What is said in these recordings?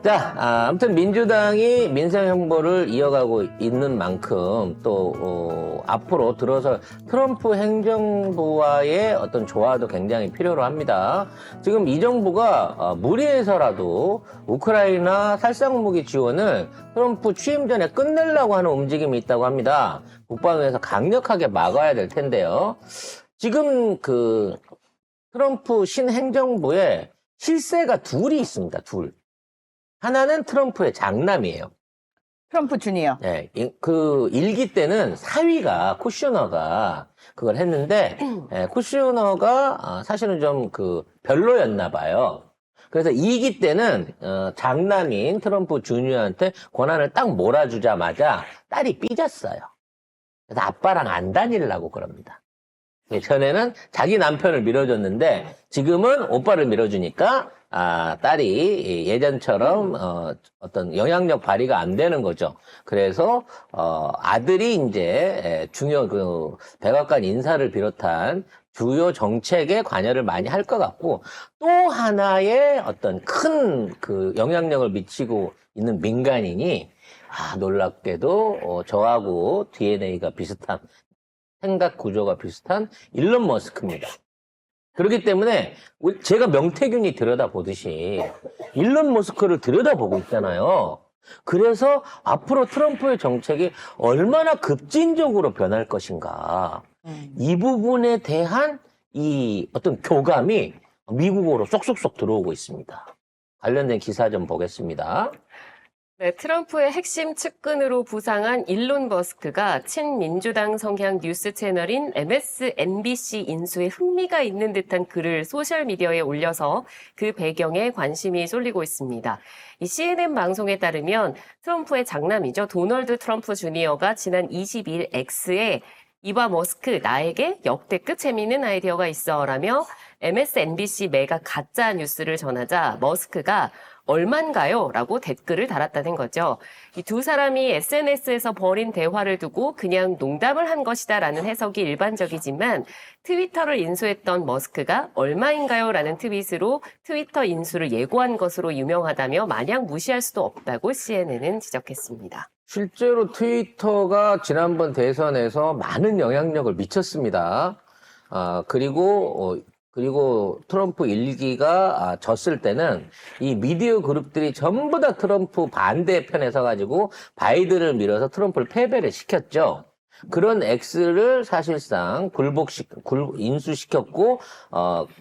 자, 아무튼 민주당이 민생 행보를 이어가고 있는 만큼 또 앞으로 들어서 트럼프 행정부와의 어떤 조화도 굉장히 필요로 합니다. 지금 이 정부가 무리해서라도 우크라이나 살상무기 지원을 트럼프 취임 전에 끝내려고 하는 움직임이 있다고 합니다. 국방부에서 강력하게 막아야 될 텐데요. 지금 그 트럼프 신행정부에 실세가 둘이 있습니다. 둘. 하나는 트럼프의 장남이에요. 트럼프 주니어. 네, 그 일기 때는 사위가 쿠슈너가 그걸 했는데 쿠슈너가 사실은 좀 그 별로였나 봐요. 그래서 2기 때는 장남인 트럼프 주니어한테 권한을 딱 몰아주자마자 딸이 삐졌어요. 그래서 아빠랑 안 다니려고 그럽니다. 전에는 자기 남편을 밀어줬는데 지금은 오빠를 밀어주니까 딸이 예전처럼 어떤 영향력 발휘가 안 되는 거죠. 그래서 아들이 이제 그 백악관 인사를 비롯한 주요 정책에 관여를 많이 할 것 같고, 또 하나의 어떤 큰 그 영향력을 미치고 있는 민간인이 놀랍게도 저하고 DNA가 비슷한, 생각 구조가 비슷한 일론 머스크입니다. 그렇기 때문에 제가 명태균이 들여다보듯이 일론 머스크를 들여다보고 있잖아요. 그래서 앞으로 트럼프의 정책이 얼마나 급진적으로 변할 것인가. 이 부분에 대한 이 어떤 교감이 미국으로 쏙쏙쏙 들어오고 있습니다. 관련된 기사 좀 보겠습니다. 네, 트럼프의 핵심 측근으로 부상한 일론 머스크가 친민주당 성향 뉴스 채널인 MSNBC 인수에 흥미가 있는 듯한 글을 소셜미디어에 올려서 그 배경에 관심이 쏠리고 있습니다. 이 CNN 방송에 따르면 트럼프의 장남이죠. 도널드 트럼프 주니어가 지난 22일 X에 이봐 머스크 나에게 역대급 재미있는 아이디어가 있어 라며 MSNBC 매가 가짜 뉴스를 전하자 머스크가 얼만가요? 라고 댓글을 달았다는 거죠. 이 두 사람이 SNS에서 벌인 대화를 두고 그냥 농담을 한 것이다 라는 해석이 일반적이지만 트위터를 인수했던 머스크가 얼마인가요? 라는 트윗으로 트위터 인수를 예고한 것으로 유명하다며 마냥 무시할 수도 없다고 CNN은 지적했습니다. 실제로 트위터가 지난번 대선에서 많은 영향력을 미쳤습니다. 그리고 트럼프 일기가 졌을 때는 이 미디어 그룹들이 전부 다 트럼프 반대편에 서가지고 바이든을 밀어서 트럼프를 패배를 시켰죠. 그런 X를 사실상 인수시켰고,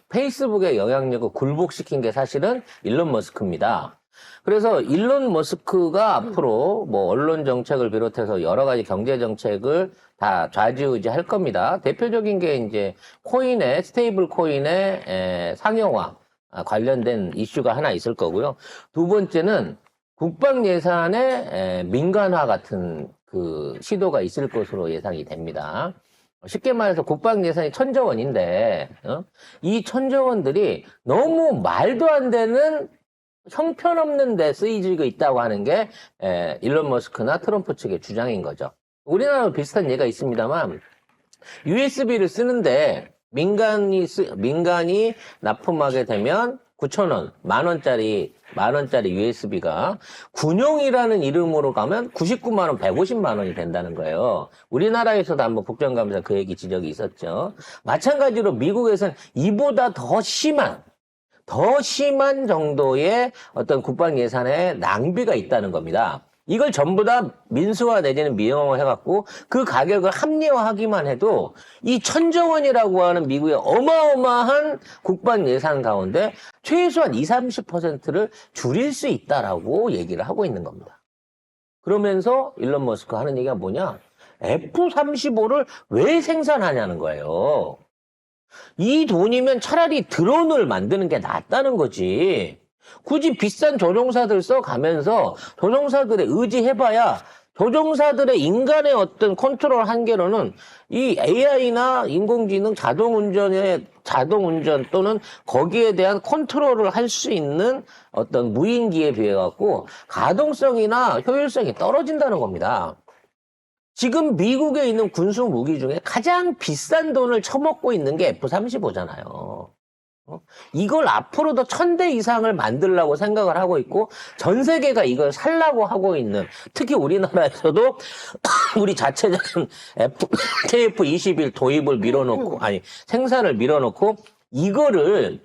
페이스북의 영향력을 굴복시킨 게 사실은 일론 머스크입니다. 그래서 일론 머스크가 앞으로 뭐 언론 정책을 비롯해서 여러 가지 경제 정책을 다 좌지우지할 겁니다. 대표적인 게 이제 스테이블 코인의 상용화 관련된 이슈가 하나 있을 거고요. 두 번째는 국방 예산의 민간화 같은 그 시도가 있을 것으로 예상이 됩니다. 쉽게 말해서 국방 예산이 1,000조 원인데 이 1,000조 원들이 너무 말도 안 되는 형편없는 데 쓰이지고 있다고 하는 게 일론 머스크나 트럼프 측의 주장인 거죠. 우리나라도 비슷한 예가 있습니다만 USB를 쓰는데 민간이 납품하게 되면 9,000원, 만원짜리 USB가 군용이라는 이름으로 가면 99만 원, 150만 원이 된다는 거예요. 우리나라에서도 한번 국정감사 그 얘기 지적이 있었죠. 마찬가지로 미국에서는 이보다 더 심한 정도의 어떤 국방 예산의 낭비가 있다는 겁니다. 이걸 전부 다 민수화 내지는 민영화 해갖고 그 가격을 합리화하기만 해도 이 1,000조 원이라고 하는 미국의 어마어마한 국방 예산 가운데 최소한 20-30%를 줄일 수 있다라고 얘기를 하고 있는 겁니다. 그러면서 일론 머스크 하는 얘기가 뭐냐? F-35를 왜 생산하냐는 거예요. 이 돈이면 차라리 드론을 만드는 게 낫다는 거지. 굳이 비싼 조종사들 써가면서 조종사들의 의지해봐야 조종사들의 인간의 어떤 컨트롤 한계로는 이 AI나 인공지능 자동운전 또는 거기에 대한 컨트롤을 할 수 있는 어떤 무인기에 비해 갖고 가동성이나 효율성이 떨어진다는 겁니다. 지금 미국에 있는 군수 무기 중에 가장 비싼 돈을 처먹고 있는 게 F-35잖아요. 이걸 앞으로도 1000대 이상을 만들려고 생각을 하고 있고 전 세계가 이걸 살라고 하고 있는, 특히 우리나라에서도 우리 자체적인 KF21 도입을 밀어놓고, 아니 생산을 밀어놓고 이거를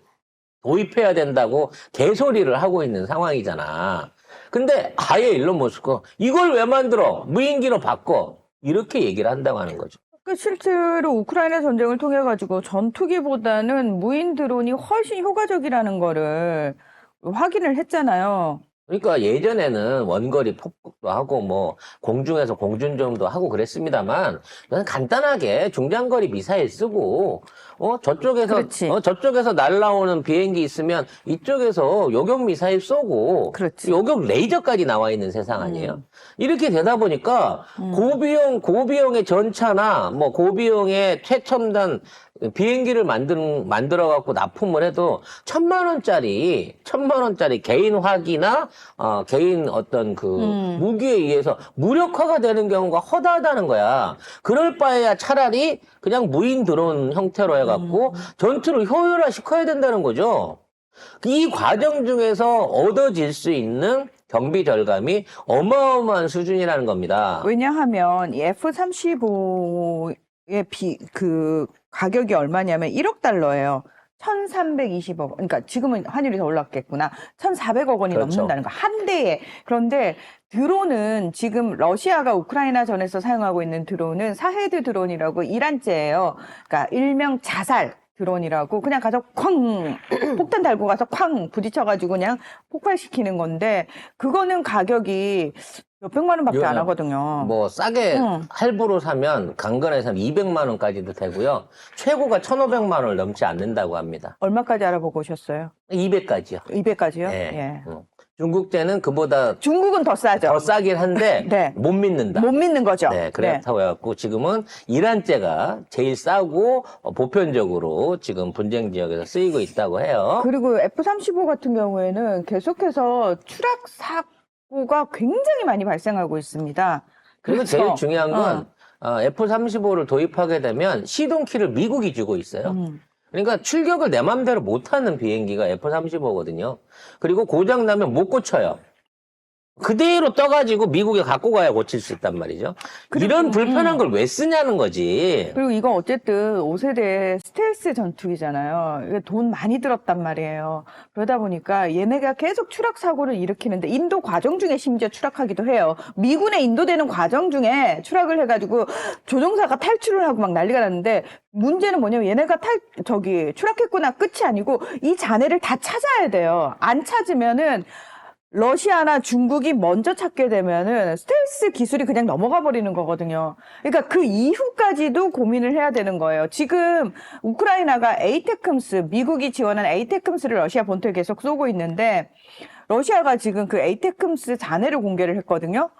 도입해야 된다고 개소리를 하고 있는 상황이잖아. 근데 아예 일론 머스크 이걸 왜 만들어? 무인기로 바꿔. 이렇게 얘기를 한다고 하는 거죠. 실제로 우크라이나 전쟁을 통해 가지고 전투기보다는 무인 드론이 훨씬 효과적이라는 거를 확인을 했잖아요. 그러니까 예전에는 원거리 폭격도 하고 뭐 공중에서 공중전도 하고 그랬습니다만 그냥 간단하게 중장거리 미사일 쓰고 그렇지. 저쪽에서 날라오는 비행기 있으면 이쪽에서 요격 미사일 쏘고 그렇지. 요격 레이저까지 나와 있는 세상 아니에요. 이렇게 되다 보니까 고비용의 전차나 뭐 고비용의 최첨단 비행기를 만들어 갖고 납품을 해도 1000만 원짜리 개인 화기나 개인 어떤 그 무기에 의해서 무력화가 되는 경우가 허다하다는 거야. 그럴 바에야 차라리 그냥 무인 드론 형태로 해갖고 전투를 효율화 시켜야 된다는 거죠. 이 과정 중에서 얻어질 수 있는 경비 절감이 어마어마한 수준이라는 겁니다. 왜냐하면 이 F-35의 가격이 얼마냐면 1억 달러예요. 1320억 원. 그러니까 지금은 환율이 더 올랐겠구나. 1400억 원이 그렇죠. 넘는다는 거. 한 대에. 그런데 드론은 지금 러시아가 우크라이나 전에서 사용하고 있는 드론은 사헤드 드론이라고 이란제예요. 그러니까 일명 자살 드론이라고 그냥 가서 쾅 폭탄 달고 가서 쾅 부딪혀가지고 그냥 폭발시키는 건데 그거는 가격이 몇백만 원밖에 안 하거든요. 뭐 싸게 할부로 사면 강건에서 200만 원까지도 되고요. 최고가 1,500만 원을 넘지 않는다고 합니다. 얼마까지 알아보고 오셨어요? 200까지요. 200까지요? 네. 예. 중국제는 그보다 중국은 더 싸죠. 더 싸긴 한데 네. 못 믿는다. 못 믿는 거죠. 네, 그렇다고 해갖고 지금은 이란제가 제일 싸고 보편적으로 지금 분쟁 지역에서 쓰이고 있다고 해요. 그리고 F-35 같은 경우에는 계속해서 추락 사고가 굉장히 많이 발생하고 있습니다. 그리고 그래서, 제일 중요한 건 F-35를 도입하게 되면 시동키를 미국이 주고 있어요. 그러니까 출격을 내 맘대로 못하는 비행기가 F-35거든요. 그리고 고장 나면 못 고쳐요. 그대로 떠가지고 미국에 갖고 가야 고칠 수 있단 말이죠. 이런 불편한 걸 왜 쓰냐는 거지. 그리고 이건 어쨌든 5세대 스텔스 전투기잖아요. 이게 돈 많이 들었단 말이에요. 그러다 보니까 얘네가 계속 추락 사고를 일으키는데 인도 과정 중에 심지어 추락하기도 해요. 미군에 인도되는 과정 중에 추락을 해가지고 조종사가 탈출을 하고 막 난리가 났는데 문제는 뭐냐면 얘네가 추락했구나 끝이 아니고 이 잔해를 다 찾아야 돼요. 안 찾으면은 러시아나 중국이 먼저 찾게 되면은 스텔스 기술이 그냥 넘어가 버리는 거거든요. 그러니까 그 이후까지도 고민을 해야 되는 거예요. 지금 우크라이나가 에이테크임스, 미국이 지원한 에이테크임스를 러시아 본토에 계속 쏘고 있는데 러시아가 지금 그 에이테크임스 잔해를 공개를 했거든요.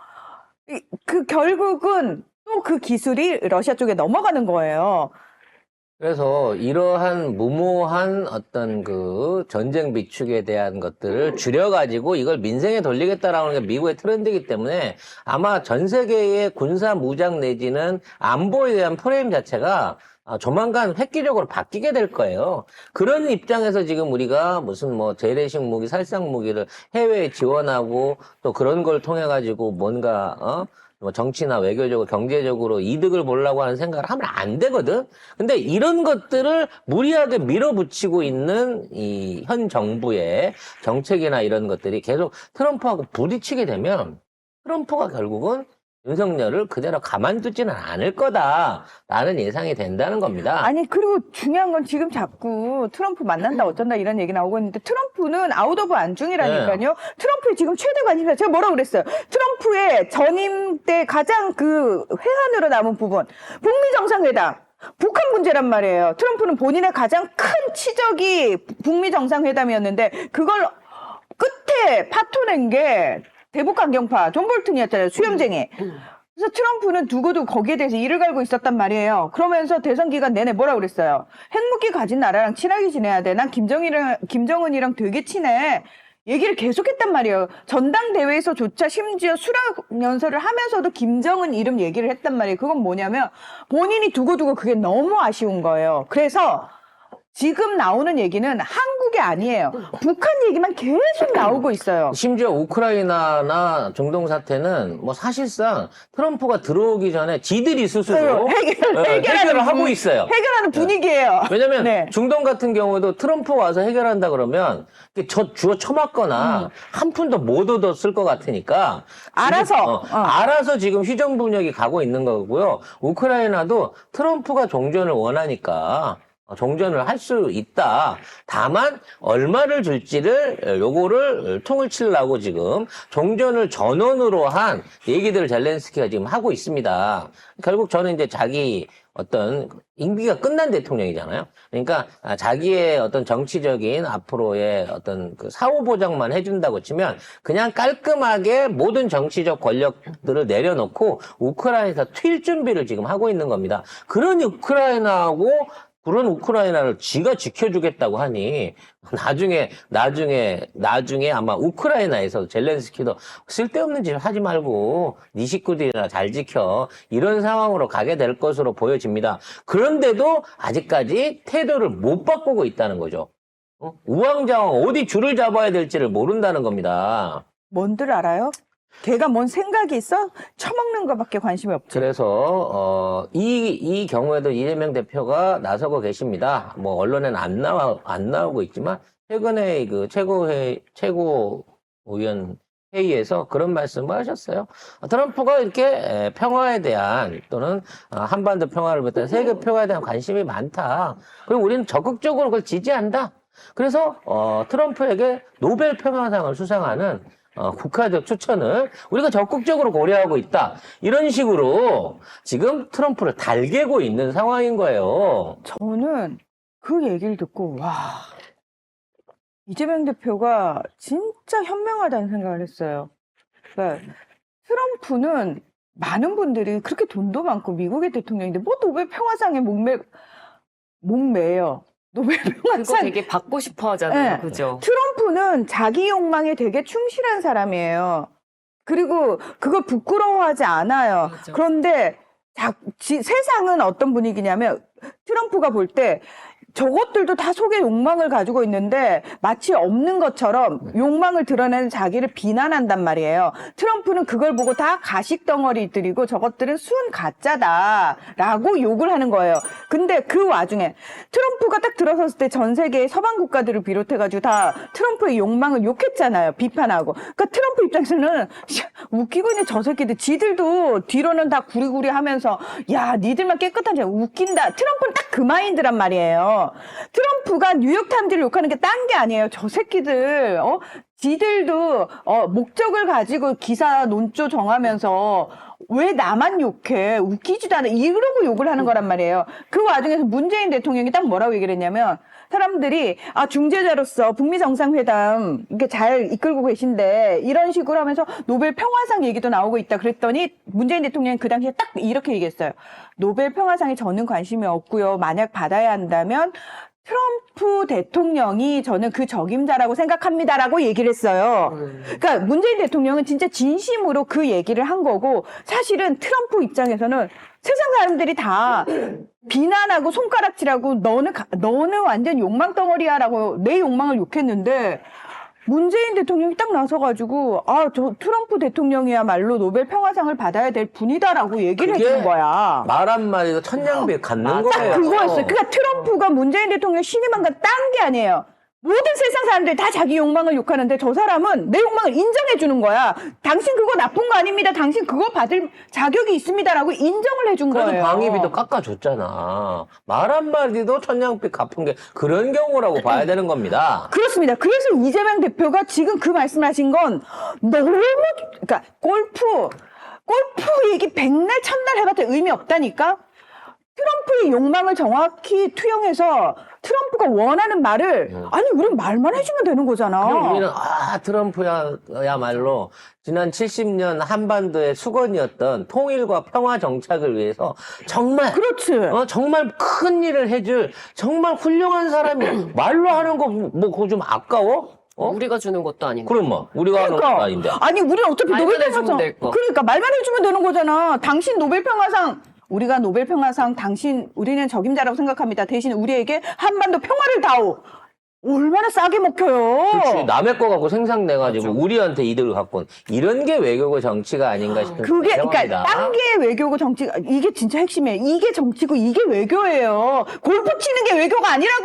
결국은 또 그 기술이 러시아 쪽에 넘어가는 거예요. 그래서 이러한 무모한 어떤 그 전쟁 비축에 대한 것들을 줄여가지고 이걸 민생에 돌리겠다라는 게 미국의 트렌드이기 때문에 아마 전 세계의 군사 무장 내지는 안보에 대한 프레임 자체가 조만간 획기적으로 바뀌게 될 거예요. 그런 입장에서 지금 우리가 무슨 뭐 재래식 무기, 살상 무기를 해외에 지원하고 또 그런 걸 통해 가지고 뭔가 뭐 정치나 외교적으로 경제적으로 이득을 보려고 하는 생각을 하면 안 되거든. 근데 이런 것들을 무리하게 밀어붙이고 있는 이 현 정부의 정책이나 이런 것들이 계속 트럼프하고 부딪히게 되면 트럼프가 결국은 윤석열을 그대로 가만두지는 않을 거다라는 예상이 된다는 겁니다. 아니 그리고 중요한 건 지금 자꾸 트럼프 만난다 어쩐다 이런 얘기 나오고 있는데 트럼프는 아웃 오브 안중이라니까요. 트럼프의 지금 최대 관심사 제가 뭐라고 그랬어요. 트럼프의 전임 때 가장 그 회한으로 남은 부분 북미 정상회담. 북한 문제란 말이에요. 트럼프는 본인의 가장 큰 치적이 북미 정상회담이었는데 그걸 끝에 파토낸 게 대북 강경파 존 볼튼이었잖아요. 수염쟁이. 그래서 트럼프는 두고두고 거기에 대해서 이를 갈고 있었단 말이에요. 그러면서 대선 기간 내내 뭐라고 그랬어요. 핵무기 가진 나라랑 친하게 지내야 돼. 난 김정은이랑 되게 친해. 얘기를 계속했단 말이에요. 전당대회에서조차 심지어 수락 연설을 하면서도 김정은 이름 얘기를 했단 말이에요. 그건 뭐냐면 본인이 두고두고 그게 너무 아쉬운 거예요. 그래서 지금 나오는 얘기는 한국이 아니에요. 북한 얘기만 계속 나오고 있어요. 심지어 우크라이나나 중동 사태는 뭐 사실상 트럼프가 들어오기 전에 지들이 스스로 해결을 하고 있어요. 해결하는 분위기예요. 왜냐면 네. 중동 같은 경우에도 트럼프 와서 해결한다 그러면 주어 처맞거나 한 푼도 못 얻었을 것 같으니까 알아서. 알아서 지금 휴전분역이 가고 있는 거고요. 우크라이나도 트럼프가 종전을 원하니까 종전을 할 수 있다. 다만 얼마를 줄지를 요거를 통을 치려고 지금 종전을 전원으로 한 얘기들을 젤렌스키가 지금 하고 있습니다. 결국 저는 이제 자기 어떤 임기가 끝난 대통령이잖아요. 그러니까 자기의 어떤 정치적인 앞으로의 어떤 그 사후 보장만 해준다고 치면 그냥 깔끔하게 모든 정치적 권력들을 내려놓고 우크라이나에서 튈 준비를 지금 하고 있는 겁니다. 그런 우크라이나를 지가 지켜주겠다고 하니 나중에 아마 우크라이나에서 젤렌스키도 쓸데없는 짓 하지 말고 네 식구들이나 잘 지켜 이런 상황으로 가게 될 것으로 보여집니다. 그런데도 아직까지 태도를 못 바꾸고 있다는 거죠. 우왕좌왕 어디 줄을 잡아야 될지를 모른다는 겁니다. 뭔들 알아요? 걔가 뭔 생각이 있어? 처먹는 거밖에 관심이 없죠. 그래서 이 경우에도 이재명 대표가 나서고 계십니다. 뭐 언론에는 안 나오고 있지만 최근에 그 최고위원 회의에서 그런 말씀을 하셨어요. 트럼프가 이렇게 평화에 대한 또는 한반도 평화를 비롯한 세계 평화에 대한 관심이 많다. 그리고 우리는 적극적으로 그걸 지지한다. 그래서 트럼프에게 노벨 평화상을 수상하는 국가적 추천을 우리가 적극적으로 고려하고 있다. 이런 식으로 지금 트럼프를 달개고 있는 상황인 거예요. 저는 그 얘기를 듣고 와 이재명 대표가 진짜 현명하다는 생각을 했어요. 그러니까 트럼프는 많은 분들이 그렇게 돈도 많고 미국의 대통령인데 뭐 노벨 평화상에 목매요. 노벨 그거 평화상 되게 받고 싶어 하잖아요. 네. 그죠? 트럼프는 자기 욕망에 되게 충실한 사람이에요. 그리고 그걸 부끄러워하지 않아요. 맞아. 그런데 세상은 어떤 분위기냐면 트럼프가 볼 때 저것들도 다 속에 욕망을 가지고 있는데 마치 없는 것처럼 욕망을 드러내는 자기를 비난한단 말이에요. 트럼프는 그걸 보고 다 가식덩어리들이고 저것들은 순 가짜다라고 욕을 하는 거예요. 근데 그 와중에 트럼프가 딱 들어섰을 때 전 세계의 서방 국가들을 비롯해가지고 다 트럼프의 욕망을 욕했잖아요. 비판하고. 그러니까 트럼프 입장에서는 웃기고 있는 저 새끼들 지들도 뒤로는 다 구리구리 하면서 야 니들만 깨끗한지 웃긴다. 트럼프는 딱 그 마인드란 말이에요. 트럼프가 뉴욕타임즈를 욕하는 게 딴 게 아니에요. 저 새끼들, 지들도, 목적을 가지고 기사 논조 정하면서 왜 나만 욕해? 웃기지도 않아. 이러고 욕을 하는 거란 말이에요. 그 와중에서 문재인 대통령이 딱 뭐라고 얘기를 했냐면, 사람들이, 중재자로서 북미 정상회담, 이렇게 잘 이끌고 계신데, 이런 식으로 하면서 노벨 평화상 얘기도 나오고 있다. 그랬더니, 문재인 대통령이 그 당시에 딱 이렇게 얘기했어요. 노벨 평화상에 저는 관심이 없고요. 만약 받아야 한다면, 트럼프 대통령이 저는 그 적임자라고 생각합니다라고 얘기를 했어요. 그러니까 문재인 대통령은 진짜 진심으로 그 얘기를 한 거고 사실은 트럼프 입장에서는 세상 사람들이 다 비난하고 손가락질하고 너는 완전 욕망 덩어리야라고 내 욕망을 욕했는데 문재인 대통령이 딱 나서가지고 저 트럼프 대통령이야말로 노벨 평화상을 받아야 될 분이다라고 얘기를 해주는 거야. 말 한마디도 천냥비에 갖는 거예요. 딱 그거였어요. 그러니까 트럼프가 문재인 대통령 신임한 건 딴 게 아니에요. 모든 세상 사람들이 다 자기 욕망을 욕하는데 저 사람은 내 욕망을 인정해 주는 거야. 당신 그거 나쁜 거 아닙니다. 당신 그거 받을 자격이 있습니다라고 인정을 해준 그래도 거예요. 방위비도 깎아줬잖아. 말 한마디도 천냥비 갚은 게 그런 경우라고 봐야 되는 겁니다. 그렇습니다. 그래서 이재명 대표가 지금 그 말씀하신 건 너무 그러니까 골프 얘기 백날 천날 해봤자 의미 없다니까. 트럼프의 욕망을 정확히 투영해서 트럼프가 원하는 말을 아니 우린 말만 해주면 되는 거잖아. 그럼 우리는 트럼프야말로 지난 70년 한반도의 수건이었던 통일과 평화 정착을 위해서 정말 그렇지. 정말 큰 일을 해줄 정말 훌륭한 사람이 말로 하는 거 뭐 그거 좀 아까워? 우리가 주는 것도 아닌데. 그럼 뭐 우리가 하는 것도 아닌데. 아니 우리는 어차피 말만 노벨 해주면 평화상 될 거. 그러니까 말만 해주면 되는 거잖아. 당신 노벨 평화상 우리가 노벨평화상 우리는 적임자라고 생각합니다. 대신 우리에게 한반도 평화를 다오. 얼마나 싸게 먹혀요. 그렇지. 남의 거 갖고 생산돼가지고 우리한테 이득을 갖고 온 이런 게 외교고 정치가 아닌가 싶은 그게, 생각합니다. 그러니까, 딴 게 외교고 정치가, 이게 진짜 핵심이에요. 이게 정치고 이게 외교예요. 골프 치는 게 외교가 아니라고!